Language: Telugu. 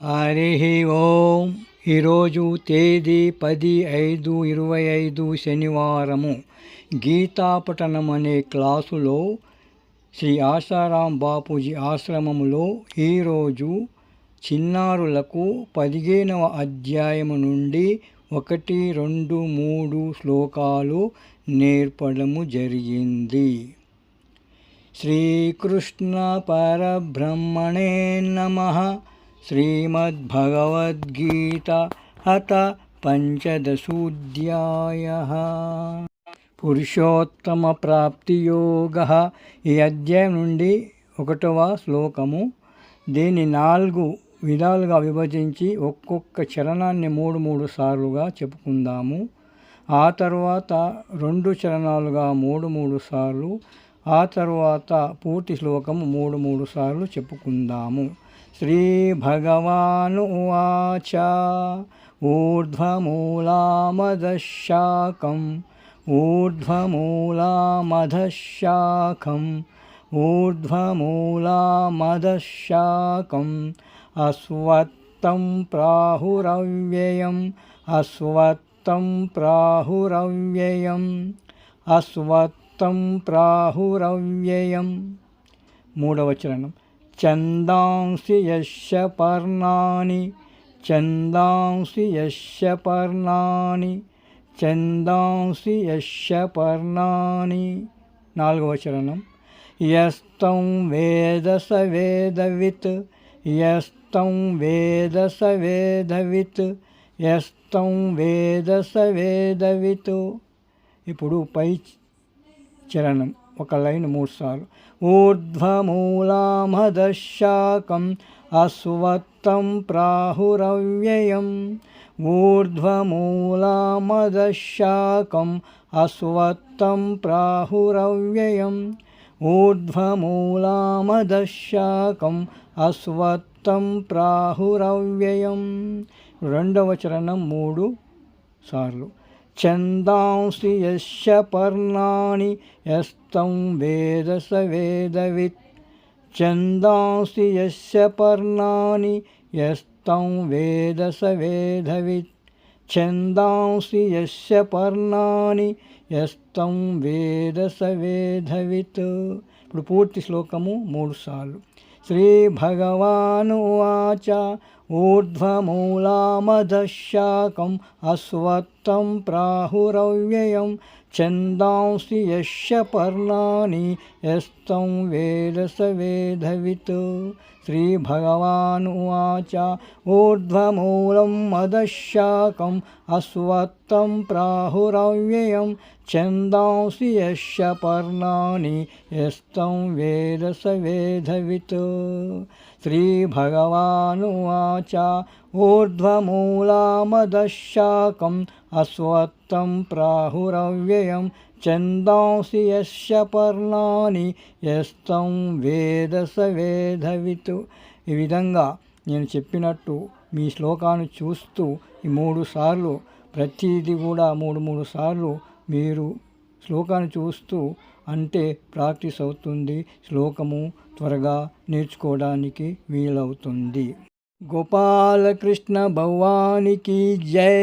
హరి ఓం. ఈరోజు తేదీ 10/5/25 శనివారము. గీతాపఠనం అనే క్లాసులో శ్రీ ఆశారాం బాపూజీ ఆశ్రమములో ఈరోజు చిన్నారులకు 15వ అధ్యాయము నుండి 1, 2, 3 శ్లోకాలు నేర్పడము జరిగింది. శ్రీకృష్ణ పరబ్రహ్మణే నమః. శ్రీమద్భగవద్గీత అథ పంచదశోऽధ్యాయః. పురుషోత్తమ ప్రాప్తియోగః. ఈ అధ్యాయం నుండి 1వ శ్లోకము. దీన్ని 4 విధాలుగా విభజించి ఒక్కొక్క చరణాన్ని 3 సార్లుగా చెప్పుకుందాము. ఆ తర్వాత 2 చరణాలుగా 3 సార్లు, ఆ తర్వాత పూర్తి శ్లోకము 3 సార్లు చెప్పుకుందాము. శ్రీ భగవాను ఉవాచ. ఊర్ధ్వమూలామధశాఖం ఊర్ధ్వమూలామధశాఖం ఊర్ధ్వమూలామధశాఖం అశ్వత్థం ప్రాహురవ్యయం అశ్వత్థం ప్రాహురవ్యయం అశ్వత్థం ప్రాహురవ్యయం. 3వ చరణం. ఛందాంసి యస్య పర్ణాని ఛందాంసి యస్య పర్ణాని ఛందాంసి యస్య పర్ణాని. 4వ చరణం. యస్తం వేద స వేదవిత్ యస్తం వేద స వేదవిత్ యస్తం వేద స వేదవిత్. ఇప్పుడు పై చరణం ఒక లైన్ 3 సార్లు. ఊర్ధ్వమూలామధశాఖం అశ్వత్థం ప్రాహురవ్యయం ఊర్ధ్వమూలామధశాఖం అశ్వత్థం ప్రాహురవ్యయం ఊర్ధ్వమూలామధశాఖం అశ్వత్థం ప్రాహురవ్యయం. 2వ చరణం 3 సార్లు. ఛందాంసి యస్య పర్ణాని యస్తం వేద స వేదవిత్ ఛందాంసి యస్య పర్ణాని యస్తం వేద స వేదవిత్ ఛందాంసి యస్య పర్ణాని యస్తం వేద స వేదవిత్. ఇప్పుడు పూర్తి శ్లోకము 3 సార్లు. శ్రీ భగవాను ఉవాచ. ఊర్ధ్వమూలామధశాఖం అశ్వత్థం ప్రాహురవ్యయం ఛందాంసి యస్య పర్ణాని యస్తం వేద స వేదవిత్. శ్రీ భగవాను ఉవాచ. ఊర్ధ్వమూలం అధశాఖం అశ్వత్థం ప్రాహురవ్యయం ఛందాంసి యస్య పర్ణాని యస్తం వేద స వేదవిత్. శ్రీ భగవాను ఉవాచ. ఊర్ధ్వమూలామధశాఖం అశ్వత్థం ప్రాహురవ్యయం ఛందాంసి యస్య పర్ణాని యస్తం వేద స వేదవిత్. ఈ విధంగా నేను చెప్పినట్టు మీ శ్లోకాన్ని చూస్తూ ఈ 3 సార్లు ప్రతిదీ కూడా 3 సార్లు మీరు శ్లోకాన్ని చూస్తూ అంటే ప్రాక్టీస్ అవుతుంది. శ్లోకము త్వరగా నేర్చుకోవడానికి వీలవుతుంది. గోపాలకృష్ణ భగవానికి జై.